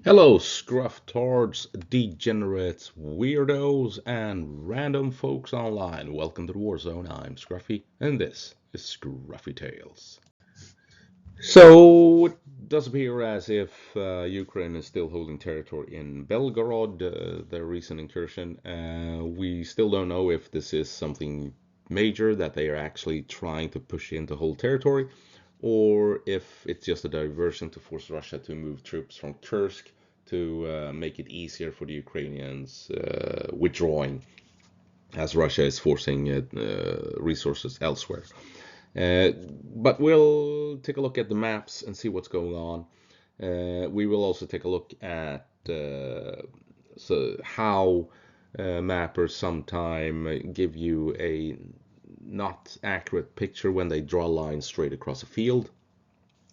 Hello, scrufftards, degenerates, weirdos, and random folks online. Welcome to the War Zone. I'm Scruffy, and this is Scruffy Tales. So, it does appear as if Ukraine is still holding territory in Belgorod, their recent incursion. We still don't know if this is something major that they are actually trying to push in to hold territory, or if it's just a diversion to force Russia to move troops from Kursk to make it easier for the Ukrainians withdrawing, as Russia is forcing resources elsewhere. Uh, but we'll take a look at the maps and see what's going on. We will also take a look at how mappers sometimes give you a not accurate picture when they draw lines straight across a field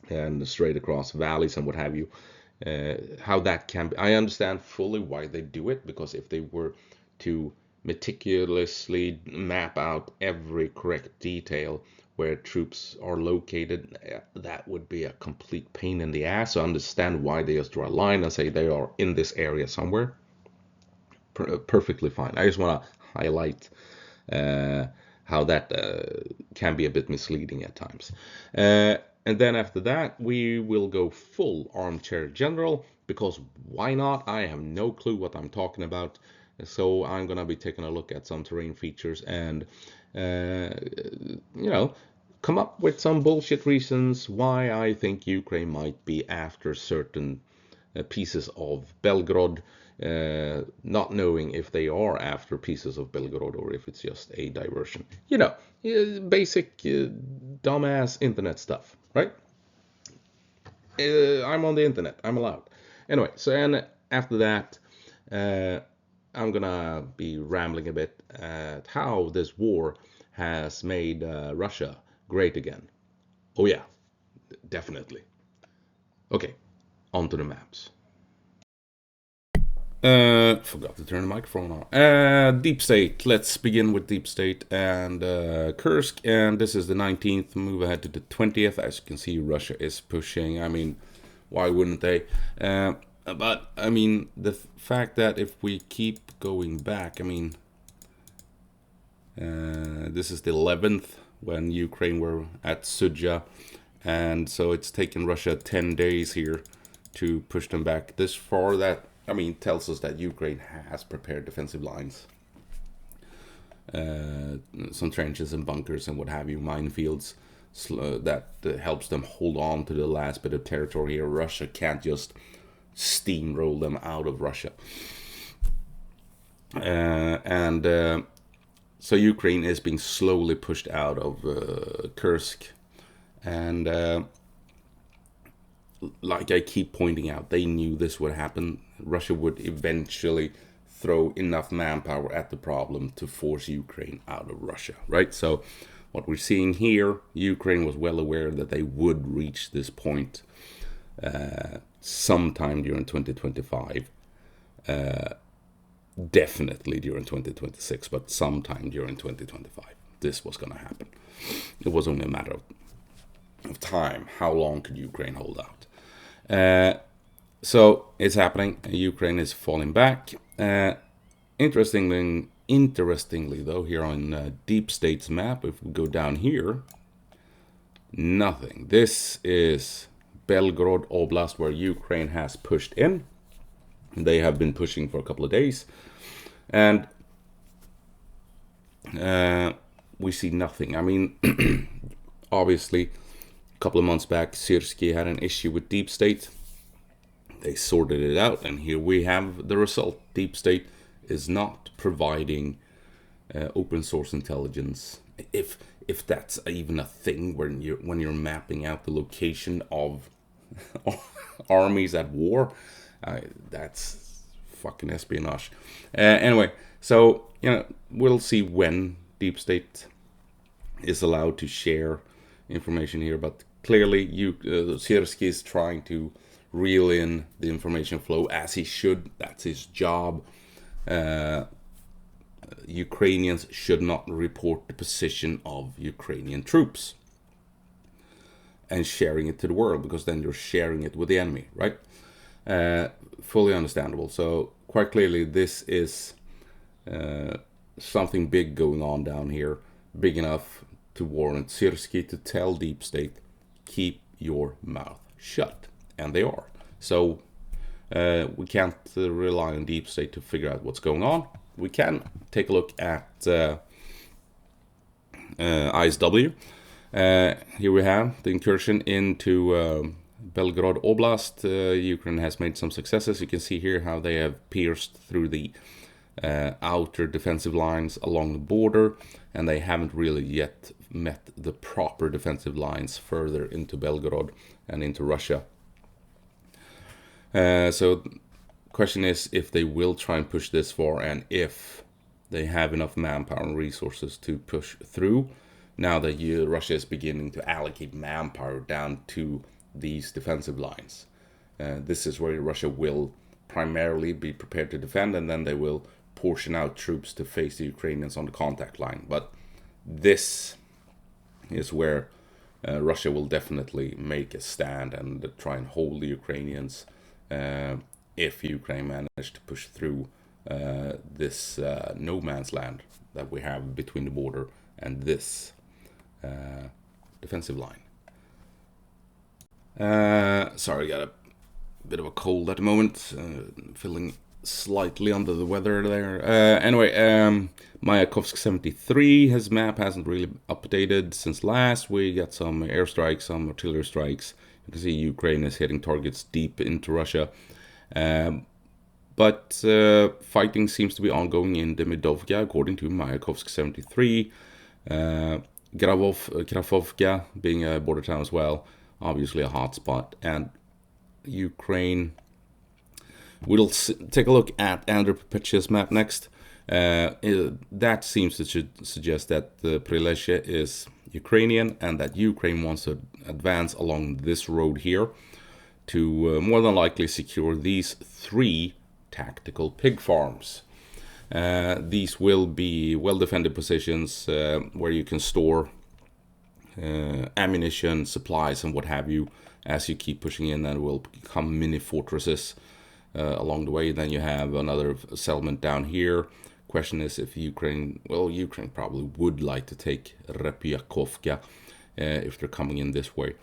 and straight across valleys and what have you. How that can be. I understand fully why they do it, because if they were to meticulously map out every correct detail where troops are located, that would be a complete pain in the ass. So I understand why they just draw a line and say they are in this area somewhere. Perfectly fine. I just want to highlight uh, how that can be a bit misleading at times. And then after that, we will go full armchair general, because why not? I have no clue what I'm talking about. So I'm going to be taking a look at some terrain features and, you know, come up with some bullshit reasons why I think Ukraine might be after certain pieces of Belgorod, not knowing if they are after pieces of Belgorod or if it's just a diversion. Basic dumbass internet stuff, right? I'm on the internet. I'm allowed. Anyway, so and after that, uh, I'm gonna be rambling a bit at how this war has made Russia great again. Oh yeah, definitely. Okay, on to the maps. Forgot to turn the microphone on. Deep State. Let's begin with Deep State and Kursk. And this is the 19th. Move ahead to the 20th. As you can see, Russia is pushing. I mean, why wouldn't they? But I mean, the fact that if we keep going back, I mean, this is the 11th when Ukraine were at Suja, and so it's taken Russia 10 days here to push them back this far. That, I mean, tells us that Ukraine has prepared defensive lines, some trenches and bunkers and what have you, minefields, that helps them hold on to the last bit of territory here. Russia can't just steamroll them out of Russia. And So Ukraine is being slowly pushed out of Kursk, and like I keep pointing out, they knew this would happen. Russia would eventually throw enough manpower at the problem to force Ukraine out of Russia, right? So what we're seeing here, Ukraine was well aware that they would reach this point sometime during 2025. Definitely during 2026, but sometime during 2025, this was going to happen. It was only a matter of time. How long could Ukraine hold out? So it's happening. Ukraine is falling back. Interestingly, though, here on Deep State's map, if we go down here, nothing. This is Belgorod Oblast, where Ukraine has pushed in. They have been pushing for a couple of days, and we see nothing. I mean, obviously, a couple of months back, Syrski had an issue with Deep State. They sorted it out, and here we have the result. Deep State is not providing open source intelligence, if that's even a thing when you're mapping out the location of armies at war. That's fucking espionage. Anyway, so we'll see when Deep State is allowed to share information here, but clearly Sierski is trying to reel in the information flow as he should. That's his job. Ukrainians should not report the position of Ukrainian troops and sharing it to the world, because then you're sharing it with the enemy, right? fully understandable. So quite clearly, this is something big going on down here, big enough to warrant Sirski to tell Deep State, keep your mouth shut. And they are. So we can't rely on Deep State to figure out what's going on. We can take a look at ISW. Here we have the incursion into Belgorod Oblast. Ukraine has made some successes. You can see here how they have pierced through the outer defensive lines along the border, and they haven't really yet met the proper defensive lines further into Belgorod and into Russia. So question is if they will try and push this far, and if they have enough manpower and resources to push through, now that Russia is beginning to allocate manpower down to these defensive lines. This is where Russia will primarily be prepared to defend, and then they will portion out troops to face the Ukrainians on the contact line. But this is where Russia will definitely make a stand and try and hold the Ukrainians if Ukraine managed to push through this no man's land that we have between the border and this defensive line. Sorry, I got a bit of a cold at the moment, feeling slightly under the weather there. Anyway, Kursk 73, his map hasn't really updated since last. We got some airstrikes, some artillery strikes. You can see Ukraine is hitting targets deep into Russia. But fighting seems to be ongoing in Demidovka, according to Kursk 73. Grafovka being a border town as well, obviously a hotspot. And Ukraine, we'll take a look at Andrew Perpetua's map next. That seems to suggest that the Prelesya is Ukrainian, and that Ukraine wants to advance along this road here to more than likely secure these 3 tactical pig farms. These will be well-defended positions where you can store ammunition, supplies, and what have you as you keep pushing in, and will become mini fortresses along the way. Then you have another settlement down here. Question is if Ukraine probably would like to take Repyakovka if they're coming in this way.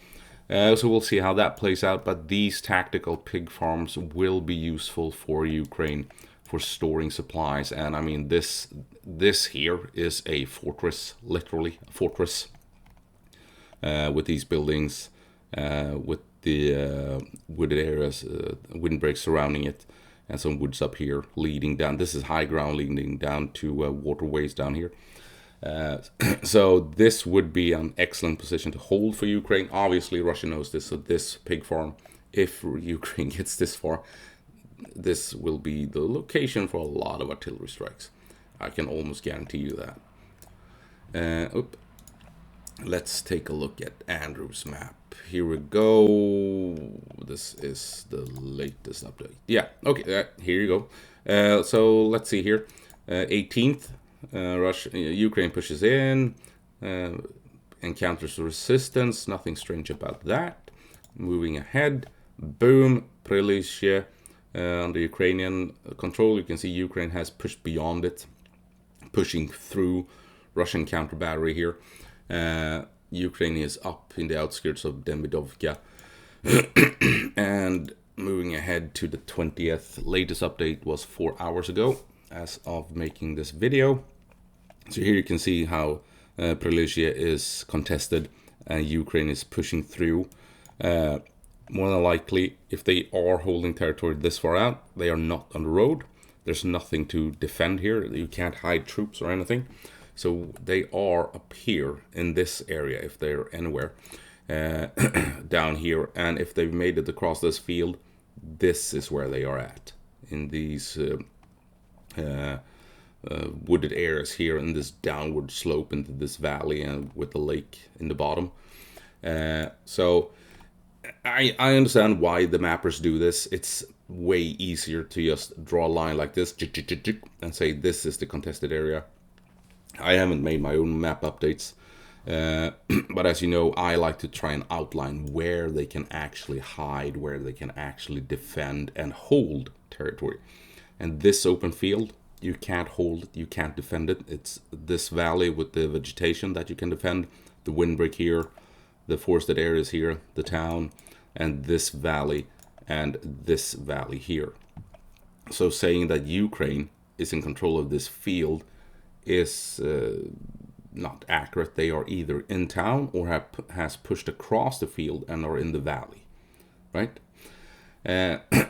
So we'll see how that plays out, but these tactical pig farms will be useful for Ukraine for storing supplies. And I mean, this here is a fortress, literally a fortress, with these buildings, with the wooded areas, windbreaks surrounding it, and some woods up here leading down. This is high ground leading down to waterways down here. So this would be an excellent position to hold for Ukraine. Obviously, Russia knows this, so this pig farm, if Ukraine gets this far, this will be the location for a lot of artillery strikes. I can almost guarantee you that. Let's take a look at Andrew's map. Here we go. This is the latest update. Yeah, okay, here you go. So let's see here. 18th, Ukraine pushes in, encounters resistance. Nothing strange about that. Moving ahead, boom, Prelesya under Ukrainian control. You can see Ukraine has pushed beyond it, pushing through Russian counter battery here. Ukraine is up in the outskirts of Demidovka. And moving ahead to the 20th, latest update was 4 hours ago as of making this video. So here you can see how Prelesya is contested and Ukraine is pushing through. More than likely, if they are holding territory this far out, they are not on the road. There's nothing to defend here. You can't hide troops or anything. So they are up here in this area, if they're anywhere, down here. And if they've made it across this field, this is where they are at, in these wooded areas here, in this downward slope into this valley, and with the lake in the bottom. So I understand why the mappers do this. It's way easier to just draw a line like this and say this is the contested area. I haven't made my own map updates, But as you know, I like to try and outline where they can actually hide, where they can actually defend and hold territory. And this open field, you can't hold it, you can't defend it. It's this valley with the vegetation that you can defend, the windbreak here, the forested areas here, the town, and this valley here. So saying that Ukraine is in control of this field is not accurate. They are either in town or has pushed across the field and are in the valley, right?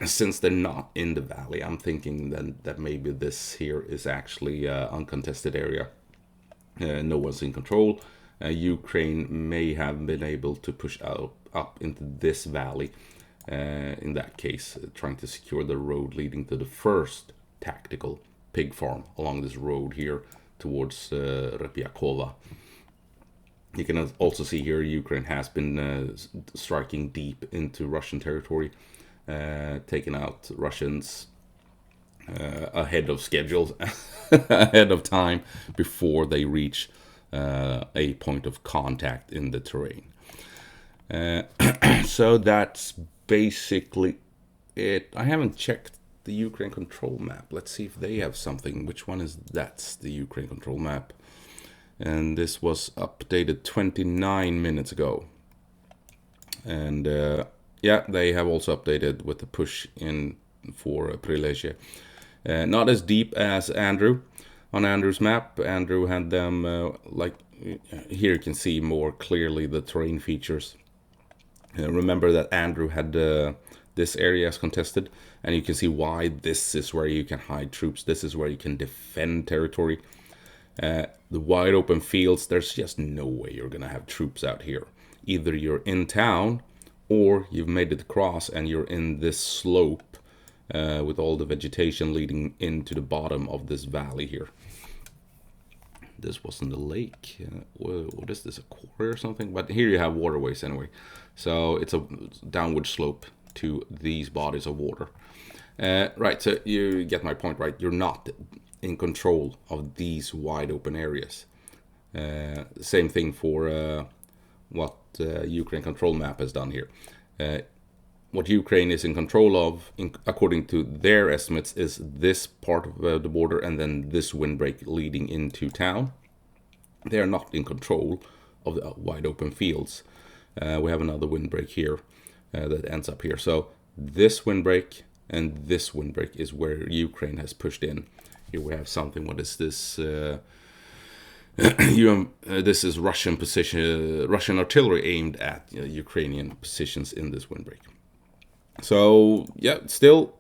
Since they're not in the valley, I'm thinking then that maybe this here is actually uncontested area. No one's in control. Ukraine may have been able to push up into this valley. In that case, trying to secure the road leading to the first tactical pig farm along this road here towards Repiakova. You can also see here Ukraine has been striking deep into Russian territory, taking out Russians ahead of schedule, ahead of time, before they reach a point of contact in the terrain. So that's basically it. I haven't checked the Ukraine control map. Let's see if they have something. Which one is that's the Ukraine control map? And this was updated 29 minutes ago. And yeah, they have also updated with the push in for Prilesia. Not as deep as Andrew. On Andrew's map, Andrew had them like here you can see more clearly the terrain features. Remember that Andrew had this area as contested, and you can see why. This is where you can hide troops. This is where you can defend territory. The wide open fields, there's just no way you're going to have troops out here. Either you're in town or you've made it across and you're in this slope with all the vegetation leading into the bottom of this valley here. This wasn't a lake. What is this, a quarry or something? But here you have waterways anyway. So it's a downward slope to these bodies of water. Right, so you get my point, right? You're not in control of these wide open areas. Same thing for what Ukraine control map has done here. What Ukraine is in control of, according to their estimates, is this part of the border and then this windbreak leading into town. They are not in control of the wide open fields. We have another windbreak here that ends up here. So this windbreak and this windbreak is where Ukraine has pushed in. Here we have something. What is this? This is Russian position, Russian artillery aimed at Ukrainian positions in this windbreak. So yeah, still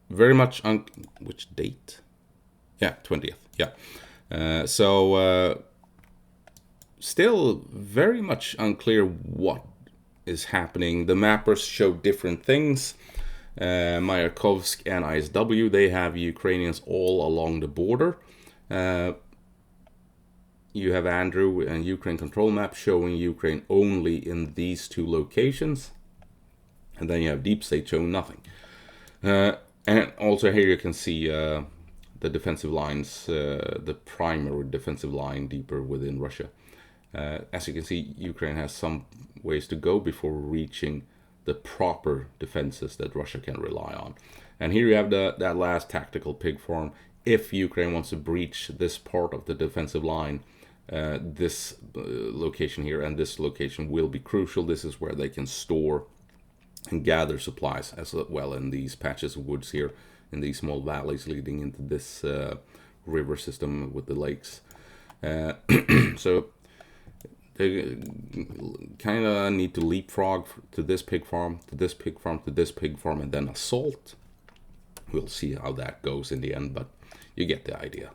very much on which date? Yeah, 20th. Yeah. Still very much unclear what is happening. The mappers show different things. Mayakovsk and ISW, they have Ukrainians all along the border. You have Andrew and Ukraine control map showing Ukraine only in these two locations. And then you have Deep State showing nothing. And also here you can see the defensive lines, the primary defensive line deeper within Russia. As you can see, Ukraine has some ways to go before reaching the proper defenses that Russia can rely on. And here you have that last tactical pig farm. If Ukraine wants to breach this part of the defensive line, this location here and this location will be crucial. This is where they can store and gather supplies as well in these patches of woods here, in these small valleys leading into this river system with the lakes. So they kind of need to leapfrog to this pig farm, to this pig farm, to this pig farm, and then assault. We'll see how that goes in the end, but you get the idea.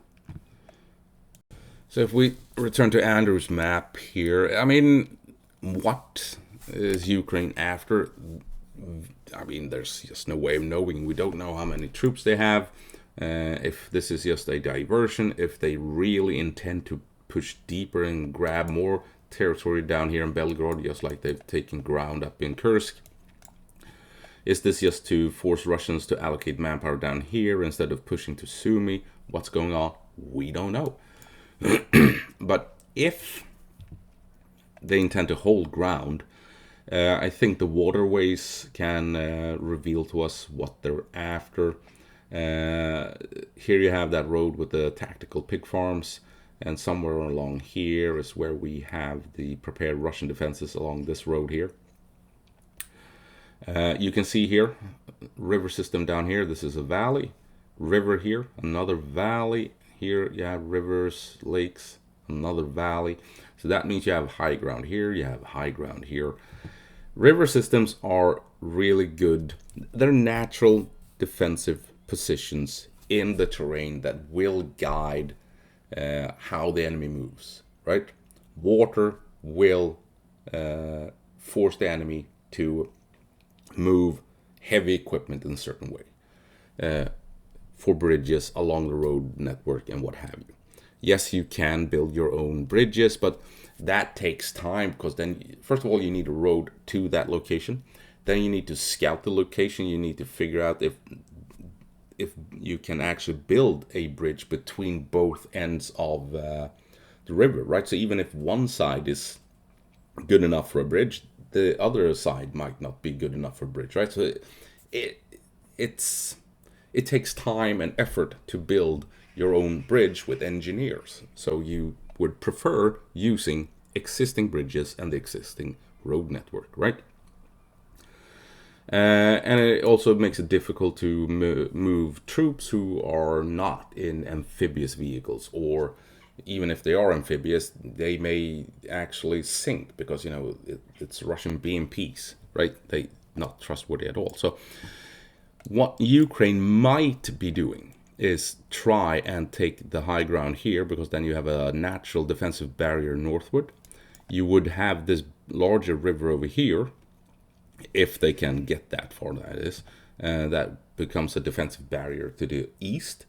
So if we return to Andrew's map here, I mean, what is Ukraine after? I mean, there's just no way of knowing. We don't know how many troops they have. If this is just a diversion, if they really intend to push deeper and grab more territory down here in Belgorod, just like they've taken ground up in Kursk. Is this just to force Russians to allocate manpower down here instead of pushing to Sumy? What's going on? We don't know. But if they intend to hold ground. I think the Waterways can reveal to us what they're after. Here you have that road with the tactical pig farms, and somewhere along here is where we have the prepared Russian defenses along this road here. You can see here, river system down here. This is a valley, river here, another valley. Here you have rivers, lakes, another valley. So that means you have high ground here, you have high ground here. River systems are really good. They're natural defensive positions in the terrain that will guide how the enemy moves, right? Water will force the enemy to move heavy equipment in a certain way for bridges along the road network and what have you. Yes, you can build your own bridges, but that takes time, because then, first of all, you need a road to that location. Then you need to scout the location. You need to figure out if you can actually build a bridge between both ends of the river, right? So even if one side is good enough for a bridge, the other side might not be good enough for a bridge, right? So it takes time and effort to build your own bridge with engineers. So you would prefer using existing bridges and the existing road network, right? And it also makes it difficult to move troops who are not in amphibious vehicles, or even if they are amphibious, they may actually sink because, you know, it's Russian BMPs, right? They're not trustworthy at all. So what Ukraine might be doing is try and take the high ground here, because then you have a natural defensive barrier northward. You would have this larger river over here, if they can get that far, that is. That becomes a defensive barrier to the east.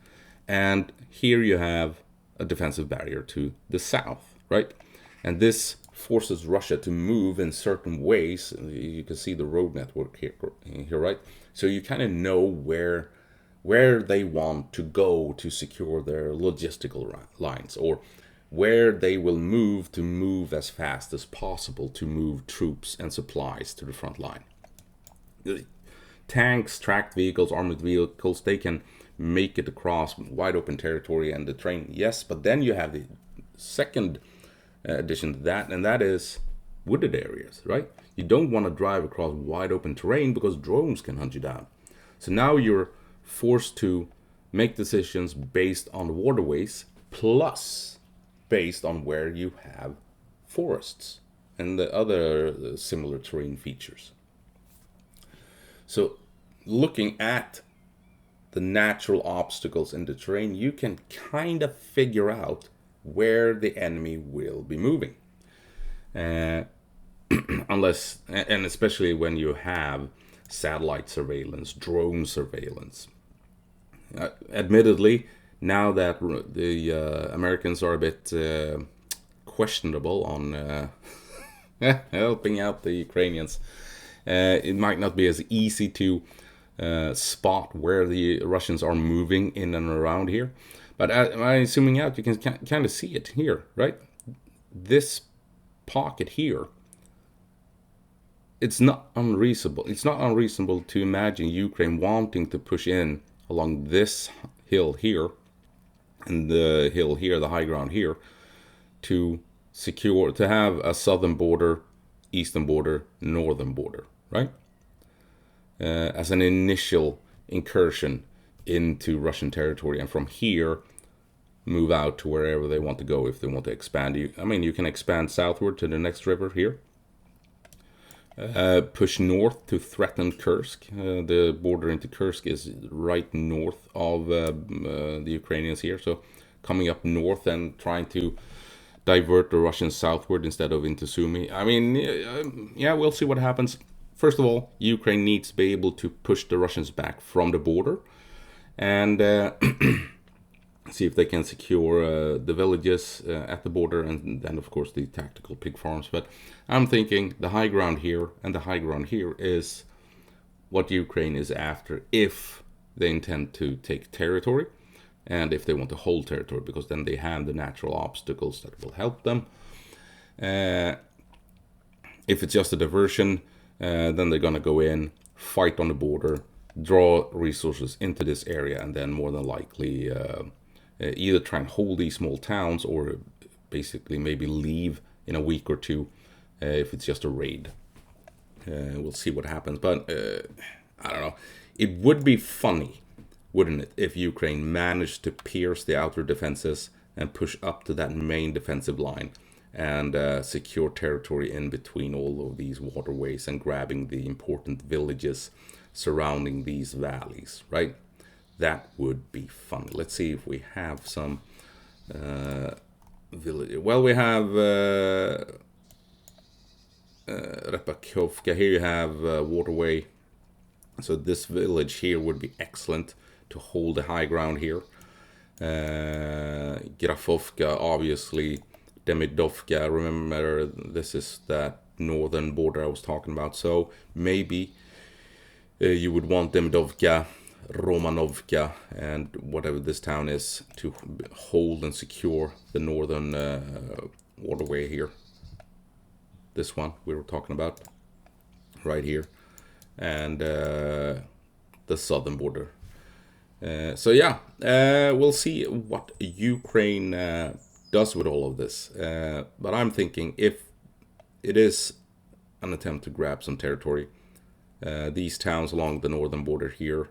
And here you have a defensive barrier to the south, right? And this forces Russia to move in certain ways. You can see the road network here, right? So you kind of know where they want to go to secure their logistical lines, or where they will move as fast as possible to move troops and supplies to the front line. Tanks, tracked vehicles, armored vehicles, they can make it across wide open territory and the terrain, yes, but then you have the second addition to that, and that is wooded areas, right? You don't want to drive across wide open terrain because drones can hunt you down. So now you're forced to make decisions based on waterways, plus based on where you have forests and the other similar terrain features. So looking at the natural obstacles in the terrain, you can kind of figure out where the enemy will be moving. Unless, and especially when you have satellite surveillance, drone surveillance. Admittedly, now that the Americans are a bit questionable on helping out the Ukrainians, it might not be as easy to spot where the Russians are moving in and around here. But by zooming out, you can kind of see it here, right? This pocket here, it's not unreasonable. It's not unreasonable to imagine Ukraine wanting to push in along this hill here, and the hill here, the high ground here, to have a southern border, eastern border, northern border, right? As an initial incursion into Russian territory, and from here move out to wherever they want to go. If they want to expand, you can expand southward to the next river here, push north to threaten Kursk. The border into Kursk is right north of the Ukrainians here, so coming up north and trying to divert the Russians southward instead of into Sumy. We'll see what happens. First of all, Ukraine needs to be able to push the Russians back from the border and see if they can secure the villages at the border, and then, of course, the tactical pig farms. But I'm thinking the high ground here and the high ground here is what Ukraine is after if they intend to take territory and if they want to hold territory, because then they have the natural obstacles that will help them. If it's just a diversion, then they're going to go in, fight on the border, draw resources into this area, and then more than likely either try and hold these small towns or basically maybe leave in a week or two if it's just a raid. We'll see what happens, but I don't know. It would be funny, wouldn't it, if Ukraine managed to pierce the outer defenses and push up to that main defensive line and secure territory in between all of these waterways and grabbing the important villages surrounding these valleys, right? That would be fun. Let's see if we have some village. Well, we have Repakovka. Here you have Waterway. So this village here would be excellent to hold the high ground here. Grafovka, obviously. Demidovka, remember this is that northern border I was talking about. So maybe you would want Demidovka, Romanovka, and whatever this town is to hold and secure the northern waterway here. This one we were talking about right here, and the southern border. So yeah, we'll see what Ukraine does with all of this. But I'm thinking if it is an attempt to grab some territory, these towns along the northern border here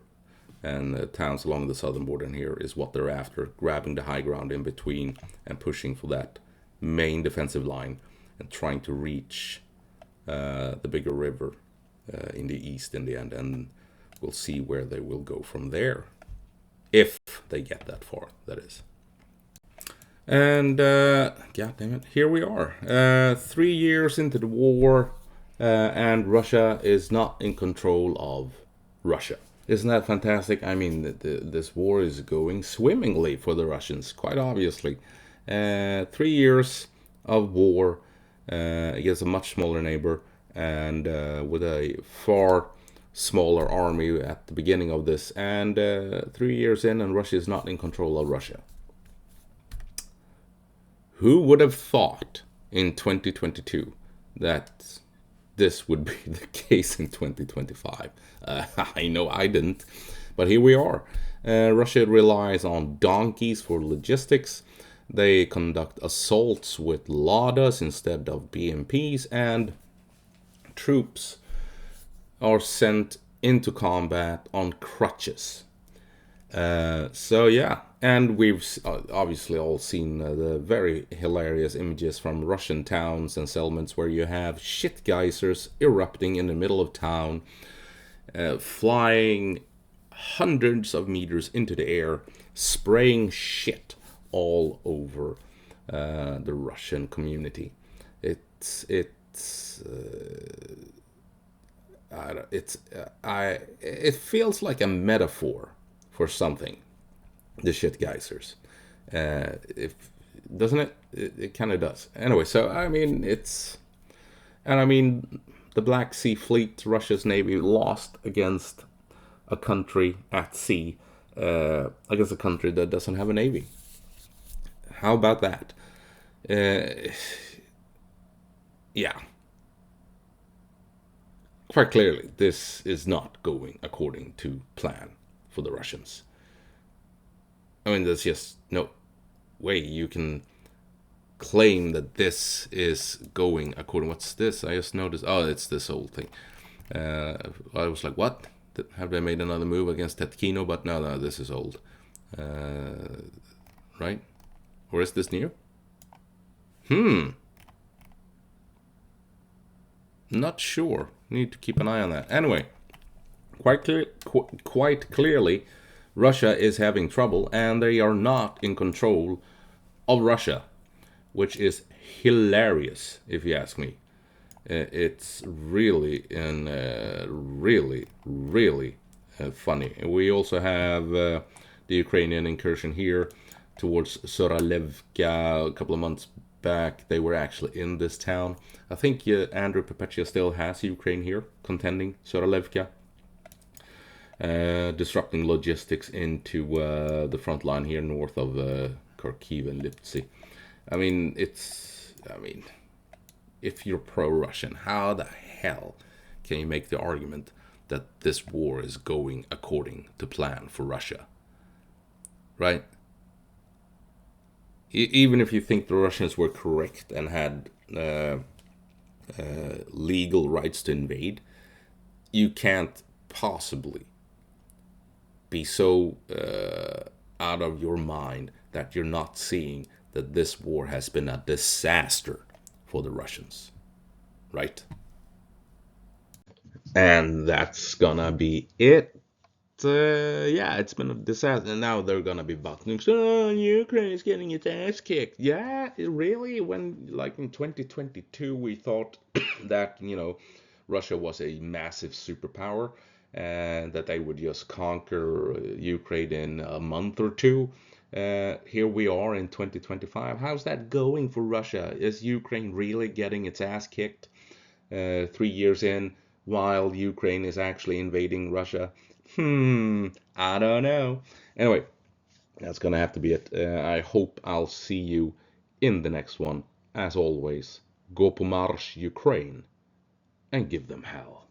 and towns along the southern border here is what they're after, grabbing the high ground in between and pushing for that main defensive line and trying to reach the bigger river in the east in the end. And we'll see where they will go from there, if they get that far, that is. And God damn it, here we are, 3 years into the war, and Russia is not in control of Russia. Isn't that fantastic? I mean, this war is going swimmingly for the Russians, quite obviously. 3 years of war against a much smaller neighbor, and with a far smaller army at the beginning of this, and 3 years in, and Russia is not in control of Russia. Who would have thought in 2022 that this would be the case in 2025? I know I didn't, but here we are. Russia relies on donkeys for logistics. They conduct assaults with Ladas instead of BMPs, and troops are sent into combat on crutches. So yeah, and we've obviously all seen the very hilarious images from Russian towns and settlements where you have shit geysers erupting in the middle of town, flying hundreds of meters into the air, spraying shit all over the Russian community. It feels like a metaphor for something, the shit geysers. Doesn't it? It kind of does. Anyway, so I mean, the Black Sea Fleet, Russia's navy, lost against a country at sea, against a country that doesn't have a navy. How about that? Yeah. Quite clearly, this is not going according to plan for the Russians. I mean, there's just no way you can claim that this is going according. What's this? I just noticed. Oh, it's this old thing. I was like, what? Have they made another move against Tetkino? But no, this is old. Right? Or is this new? Not sure. Need to keep an eye on that. Anyway, quite clearly, Russia is having trouble, and they are not in control of Russia, which is hilarious, if you ask me. It's really really funny. We also have the Ukrainian incursion here towards Soralevka a couple of months back. They were actually in this town. I think Andrew Perpetua still has Ukraine here, contending Soralevka, disrupting logistics into the front line here north of Kharkiv and Lipsy. if you're pro-Russian, how the hell can you make the argument that this war is going according to plan for Russia? Right? Even if you think the Russians were correct and had legal rights to invade, you can't possibly be so out of your mind that you're not seeing that this war has been a disaster for the Russians, right? And that's gonna be it. Yeah, it's been a disaster. And now they're gonna be bucking. Oh, Ukraine is getting its ass kicked. Yeah, really? When, like, in 2022, we thought that, Russia was a massive superpower and that they would just conquer Ukraine in a month or two. Here we are in 2025. How's that going for Russia? Is Ukraine really getting its ass kicked 3 years in while Ukraine is actually invading Russia? I don't know. Anyway, that's gonna have to be it. I hope I'll see you in the next one. As always, go po marsh Ukraine and give them hell.